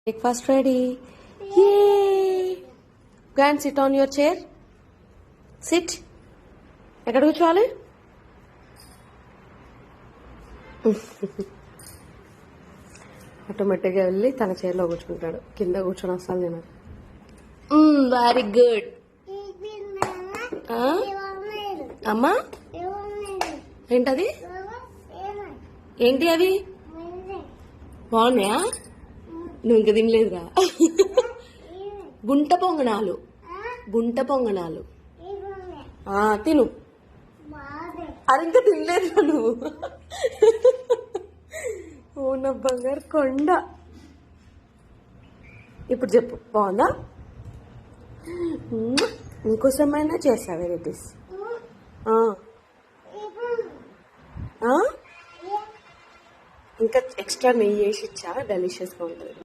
Breakfast ready. Yay! Go and sit on your chair. Sit. ఎక్కడ కూర్చోవాలి? ఆటోమేటిక్గా వెళ్ళి తన చైర్లో కూర్చుంటాడు. కింద కూర్చొని వస్తాను నేను. Very good. అమ్మా ఏంటది? ఏంటి అవి? బాగున్నాయా? నువ్వు ఇంకా తినలేదురా. గుంట పొంగనాలు. గుంట పొంగనాలు తిను. అది ఇంకా తినలేదురా నువ్వు. ఓ నా బంగారు కొండ. ఇప్పుడు చెప్పు, బాగుందా? నీకోసమైనా చేసా వెరైటీస్. ఇంకా ఎక్స్ట్రా నెయ్యి వేసి ఇచ్చా, డెలిషియస్గా ఉంటుంది.